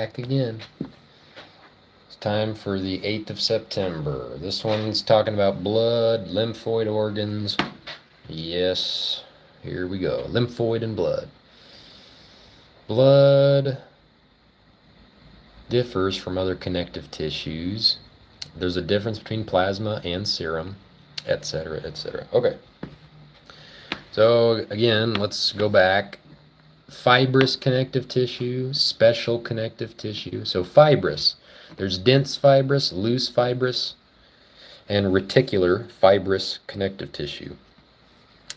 back again. It's time for the 8th of September. This one's talking about blood, lymphoid organs. Yes, here we go. Lymphoid and blood. Blood differs from other connective tissues. There's a difference between plasma and serum, etc., etc. Okay. So again, let's go back. Fibrous connective tissue, special connective tissue. So fibrous, there's dense fibrous, loose fibrous, and reticular fibrous connective tissue.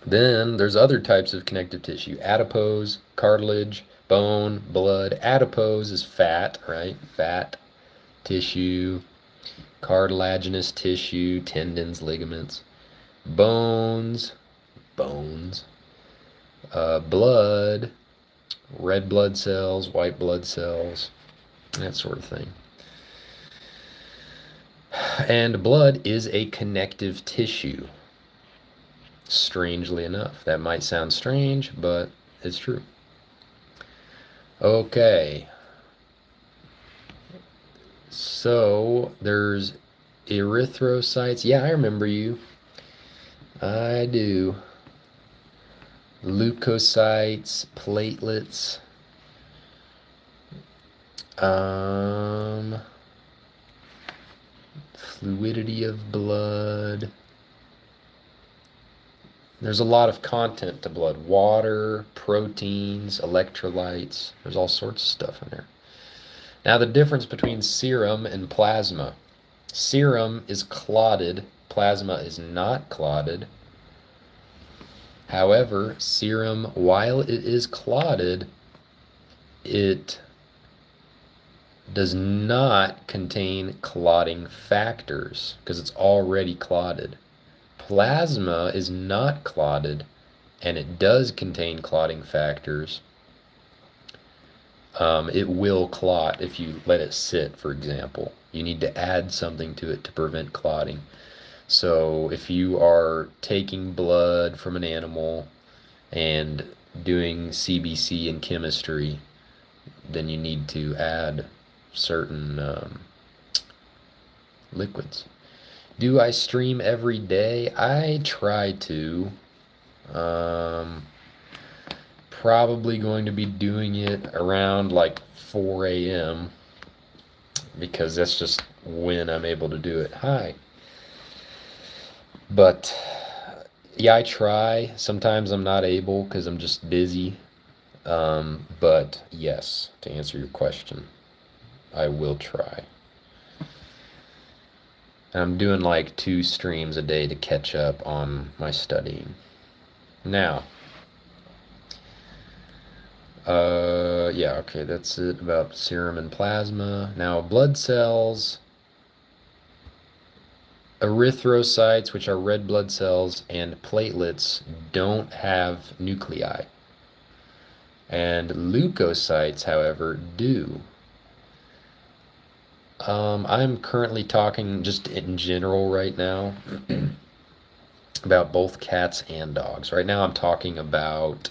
Then there's other types of connective tissue: adipose, cartilage, bone, blood. Adipose is fat, right? Fat tissue. Cartilaginous tissue, tendons, ligaments. Bones, blood, red blood cells, white blood cells, that sort of thing. And blood is a connective tissue. Strangely enough. That might sound strange, but it's true. Okay. So there's erythrocytes. Yeah, I remember you. I do. Leukocytes, platelets, fluidity of blood. There's a lot of content to blood. Water, proteins, electrolytes. There's all sorts of stuff in there. Now the difference between serum and plasma. Serum is clotted. Plasma is not clotted. However, serum, while it is clotted, it does not contain clotting factors because it's already clotted. Plasma is not clotted, and it does contain clotting factors. It will clot if you let it sit, for example. You need to add something to it to prevent clotting. So if you are taking blood from an animal and doing CBC in chemistry, then you need to add certain liquids. Do I stream every day? I try to. Probably going to be doing it around like 4 a.m. because that's just when I'm able to do it. Hi. But yeah, I try. Sometimes I'm not able because I'm just busy. But yes, to answer your question, I will try. And I'm doing like 2 streams a day to catch up on my studying. Now, yeah, okay, that's it about serum and plasma. Now, blood cells, erythrocytes, which are red blood cells, and platelets don't have nuclei. And leukocytes, however, do. I'm currently talking just in general right now about both cats and dogs. Right now I'm talking about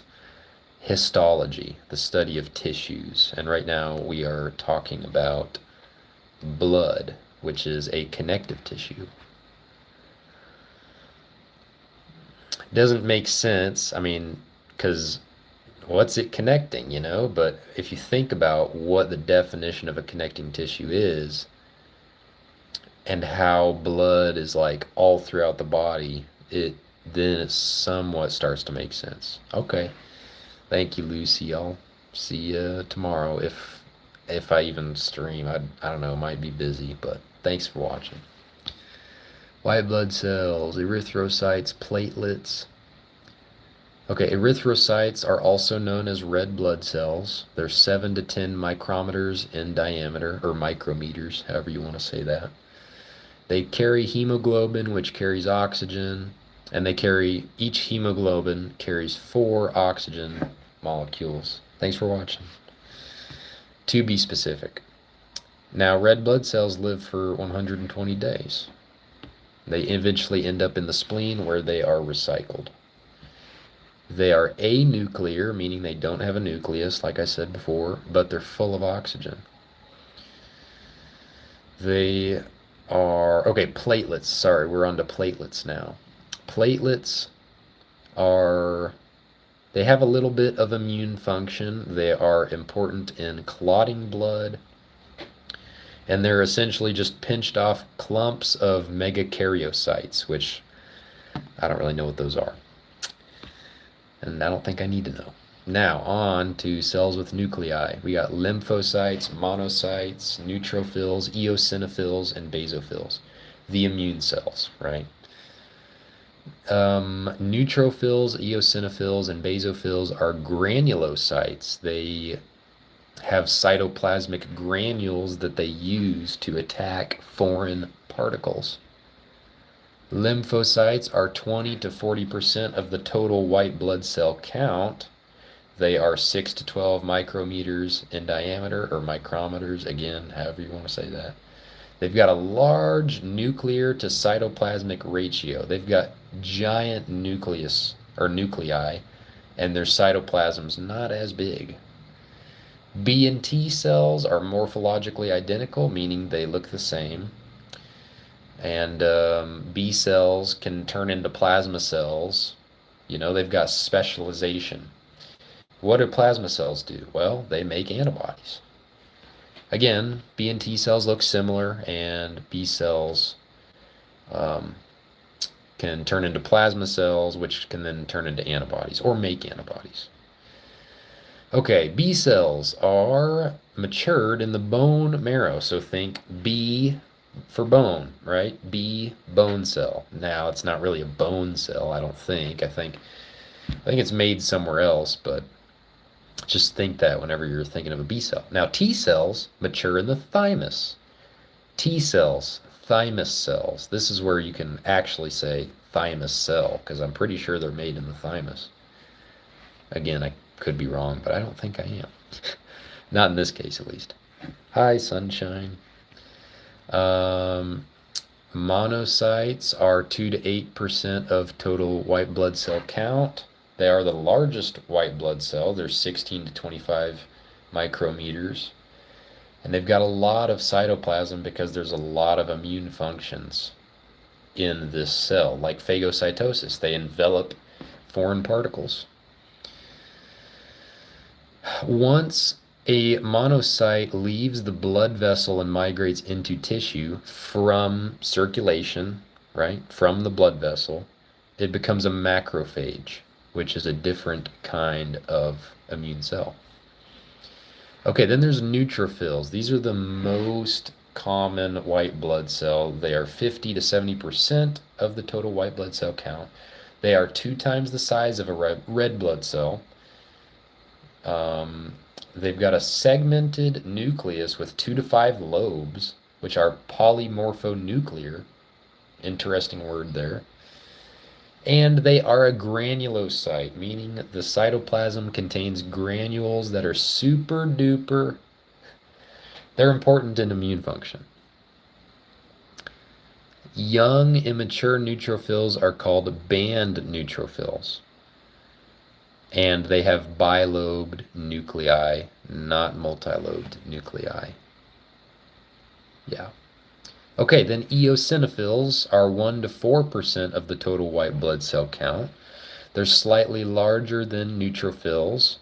histology, the study of tissues. And right now we are talking about blood, which is a connective tissue. It doesn't make sense, I mean, because what's it connecting, you know? But if you think about what the definition of a connecting tissue is and how blood is like all throughout the body, then it somewhat starts to make sense. Okay. Thank you, Lucy. I'll see you tomorrow if I even stream. I don't know, might be busy, but thanks for watching. White blood cells, erythrocytes, platelets. Okay, erythrocytes are also known as red blood cells. They're 7 to 10 micrometers in diameter, or micrometers, however you want to say that. They carry hemoglobin, which carries oxygen, and each hemoglobin carries 4 oxygen molecules. Thanks for watching. To be specific. Now, red blood cells live for 120 days. They eventually end up in the spleen where they are recycled. They are anuclear, meaning they don't have a nucleus, like I said before, but they're full of oxygen. They are, okay, platelets. Sorry, we're on to platelets now. Platelets are, they have a little bit of immune function. They are important in clotting blood, and they're essentially just pinched off clumps of megakaryocytes, which I don't really know what those are. And I don't think I need to know. Now, on to cells with nuclei. We got lymphocytes, monocytes, neutrophils, eosinophils, and basophils. The immune cells, right? Neutrophils, eosinophils, and basophils are granulocytes. They have cytoplasmic granules that they use to attack foreign particles. Lymphocytes are 20 to 40% of the total white blood cell count. They are 6 to 12 micrometers in diameter, or micrometers, again, however you want to say that. They've got a large nuclear to cytoplasmic ratio. They've got giant nucleus, or nuclei, and their cytoplasm's not as big. B and T cells are morphologically identical, meaning they look the same. And B cells can turn into plasma cells. You know, they've got specialization. What do plasma cells do? Well, they make antibodies. Again, B and T cells look similar, and B cells can turn into plasma cells, which can then turn into antibodies or make antibodies. Okay, B cells are matured in the bone marrow. So think B for bone, right? B bone cell. Now, it's not really a bone cell, I don't think. I think it's made somewhere else, but just think that whenever you're thinking of a B cell. Now, T cells mature in the thymus. T cells, thymus cells. This is where you can actually say thymus cell, because I'm pretty sure they're made in the thymus. Again, I could be wrong, but I don't think I am. Not in this case, at least. Hi, sunshine. Monocytes are 2 to 8% of total white blood cell count. They are the largest white blood cell. They're 16 to 25 micrometers. And they've got a lot of cytoplasm because there's a lot of immune functions in this cell, like phagocytosis. They envelop foreign particles. Once a monocyte leaves the blood vessel and migrates into tissue from circulation, right, from the blood vessel, it becomes a macrophage, which is a different kind of immune cell. Okay, then there's neutrophils. These are the most common white blood cell. They are 50 to 70% of the total white blood cell count. They are 2 times the size of a red blood cell. They've got a segmented nucleus with 2 to 5 lobes, which are polymorphonuclear. Interesting word there. And they are a granulocyte, meaning the cytoplasm contains granules that are super duper. They're important in immune function. Young, immature neutrophils are called band neutrophils. And they have bilobed nuclei, not multilobed nuclei. Yeah. Okay, then eosinophils are 1 to 4% of the total white blood cell count. They're slightly larger than neutrophils.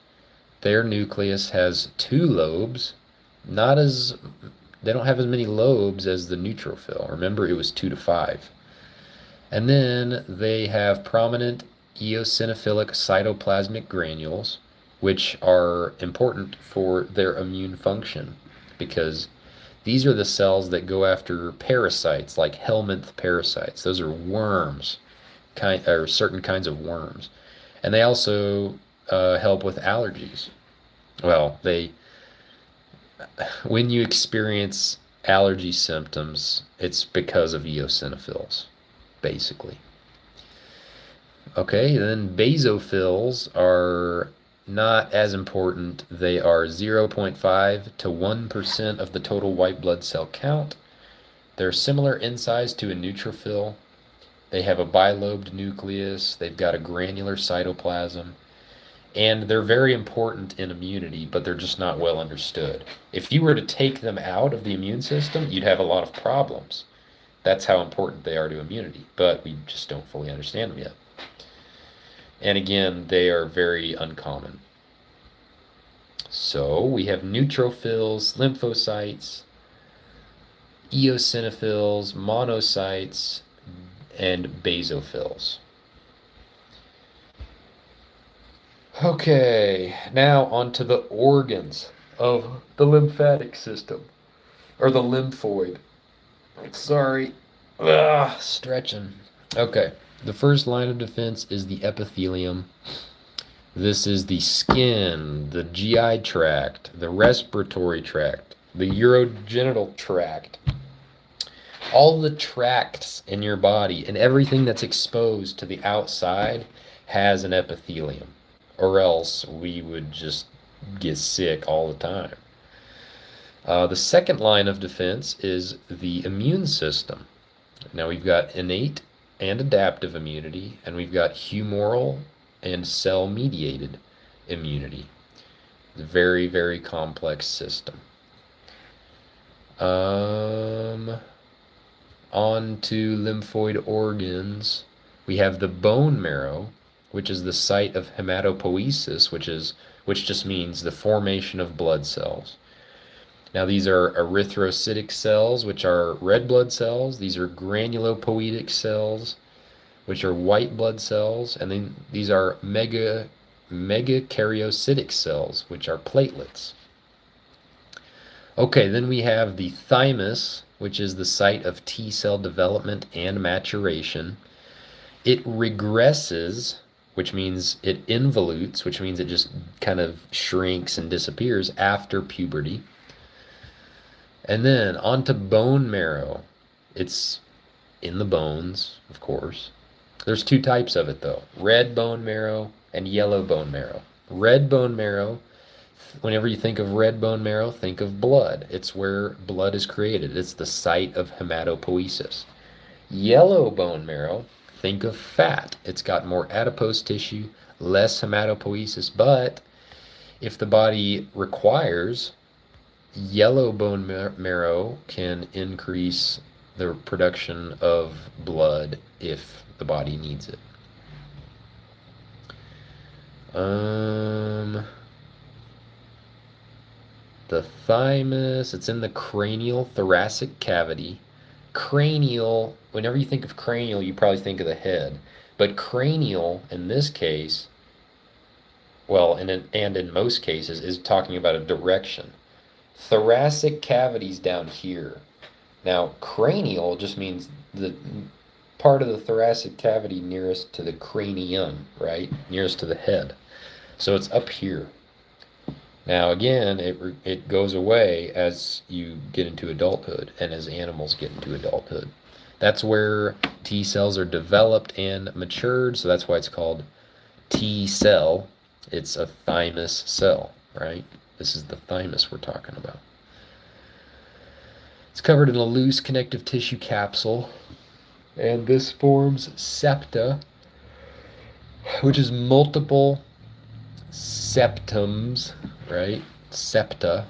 Their nucleus has 2 lobes, they don't have as many lobes as the neutrophil. Remember, it was 2 to 5. And then they have prominent eosinophilic cytoplasmic granules, which are important for their immune function, because these are the cells that go after parasites like helminth parasites. Those are worms, or certain kinds of worms. And they also help with allergies. Well, when you experience allergy symptoms, it's because of eosinophils, basically. Okay, then basophils are not as important. They are 0.5 to 1% of the total white blood cell count. They're similar in size to a neutrophil. They have a bilobed nucleus. They've got a granular cytoplasm. And they're very important in immunity, but they're just not well understood. If you were to take them out of the immune system, you'd have a lot of problems. That's how important they are to immunity, but we just don't fully understand them yet. And again, they are very uncommon. So we have neutrophils, lymphocytes, eosinophils, monocytes, and basophils. Okay, now onto the organs of the lymphatic system, or the lymphoid. Sorry. Stretching. Okay, the first line of defense is the epithelium. This is the skin, the GI tract, the respiratory tract, the urogenital tract. All the tracts in your body and everything that's exposed to the outside has an epithelium, or else we would just get sick all the time. The second line of defense is the immune system. Now we've got innate and adaptive immunity, and we've got humoral and cell-mediated immunity. It's a very, very complex system. On to lymphoid organs. We have the bone marrow, which is the site of hematopoiesis, which just means the formation of blood cells. Now these are erythrocytic cells, which are red blood cells. These are granulopoietic cells, which are white blood cells. And then these are megakaryocytic cells, which are platelets. Okay, then we have the thymus, which is the site of T cell development and maturation. It regresses, which means it involutes, which means it just kind of shrinks and disappears after puberty. And then onto bone marrow. It's in the bones, of course. There's two types of it, though. Red bone marrow and yellow bone marrow. Red bone marrow, whenever you think of red bone marrow, think of blood. It's where blood is created. It's the site of hematopoiesis. Yellow bone marrow, think of fat. It's got more adipose tissue, less hematopoiesis, but if the body requires, yellow bone marrow can increase the production of blood if the body needs it. The thymus, it's in the cranial thoracic cavity. Cranial, whenever you think of cranial, you probably think of the head. But cranial, in this case, well, and in most cases, is talking about a direction. Thoracic cavity's down here. Now, cranial just means the part of the thoracic cavity nearest to the cranium, right? Nearest to the head. So it's up here. Now, again, it goes away as you get into adulthood and as animals get into adulthood. That's where T cells are developed and matured, so that's why it's called T cell. It's a thymus cell, right? This is the thymus we're talking about. It's covered in a loose connective tissue capsule, and this forms septa, which is multiple septums, right? Septa,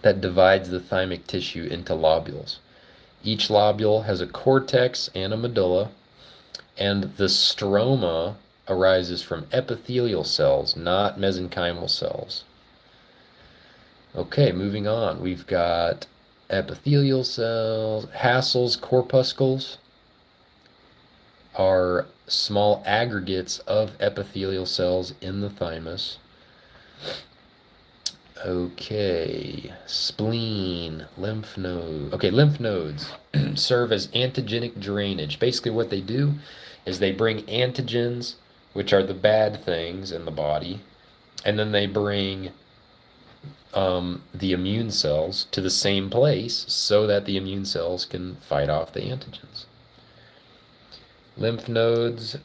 that divides the thymic tissue into lobules. Each lobule has a cortex and a medulla, and the stroma arises from epithelial cells, not mesenchymal cells. Okay, moving on. We've got epithelial cells. Hassel's corpuscles are small aggregates of epithelial cells in the thymus. Okay, spleen, lymph node. Okay, lymph nodes serve as antigenic drainage. Basically what they do is they bring antigens, which are the bad things in the body, and then they bring the immune cells to the same place so that the immune cells can fight off the antigens. Lymph nodes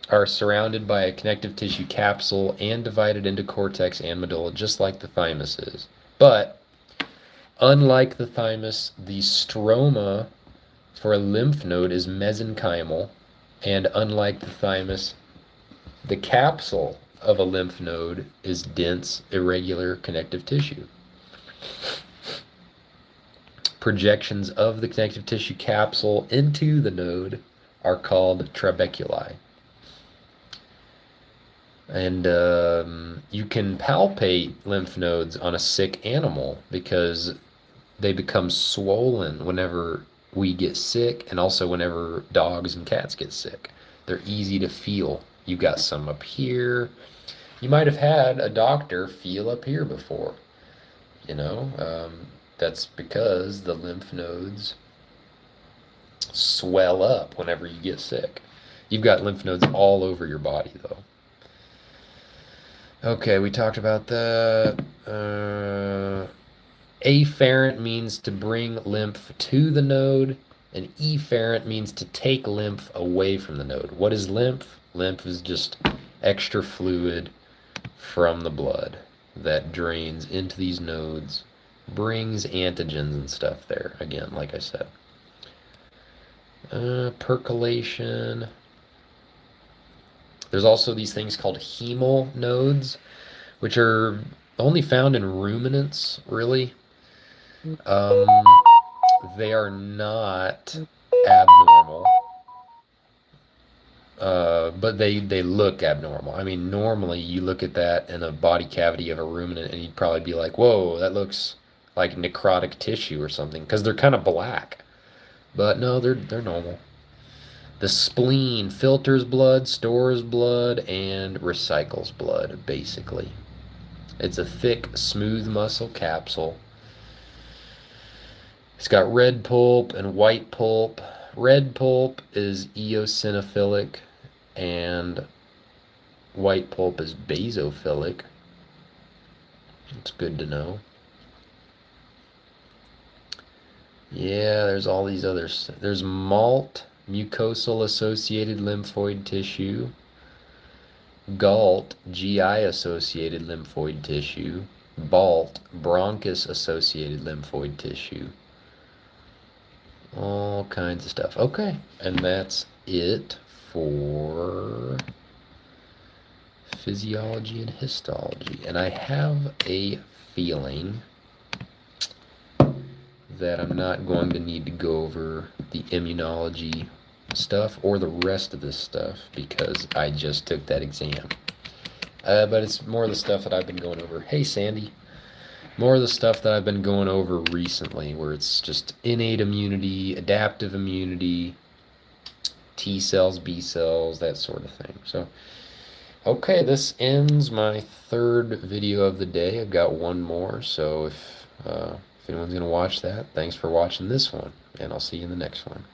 are surrounded by a connective tissue capsule and divided into cortex and medulla, just like the thymus is. But unlike the thymus, the stroma for a lymph node is mesenchymal, and unlike the thymus, The capsule of a lymph node is dense, irregular connective tissue. Projections of the connective tissue capsule into the node are called trabeculi. And you can palpate lymph nodes on a sick animal because they become swollen whenever we get sick, and also whenever dogs and cats get sick. They're easy to feel. You got some up here. You might have had a doctor feel up here before. You know, that's because the lymph nodes swell up whenever you get sick. You've got lymph nodes all over your body, though. Okay, we talked about that. Afferent means to bring lymph to the node, and efferent means to take lymph away from the node. What is lymph? Lymph is just extra fluid from the blood that drains into these nodes, brings antigens and stuff there, again, like I said. Percolation. There's also these things called hemal nodes, which are only found in ruminants, really. Um, they are not abnormal, but they look abnormal. I mean, normally you look at that in a body cavity of a ruminant and you'd probably be like, whoa, that looks like necrotic tissue or something, because they're kind of black. But no, they're normal. The spleen filters blood, stores blood, and recycles blood, basically. It's a thick, smooth muscle capsule. It's got red pulp and white pulp. Red pulp is eosinophilic, and white pulp is basophilic. It's good to know. Yeah, there's all these others. There's MALT, mucosal associated lymphoid tissue. GALT, GI associated lymphoid tissue. BALT, bronchus associated lymphoid tissue. All kinds of stuff. Okay, and that's it for physiology and histology. And I have a feeling that I'm not going to need to go over the immunology stuff or the rest of this stuff because I just took that exam. But it's more of the stuff that I've been going over. Hey, Sandy. More of the stuff that I've been going over recently, where it's just innate immunity, adaptive immunity, T cells, B cells, that sort of thing. So, okay, this ends my third video of the day. I've got one more, so if anyone's going to watch that, thanks for watching this one, and I'll see you in the next one.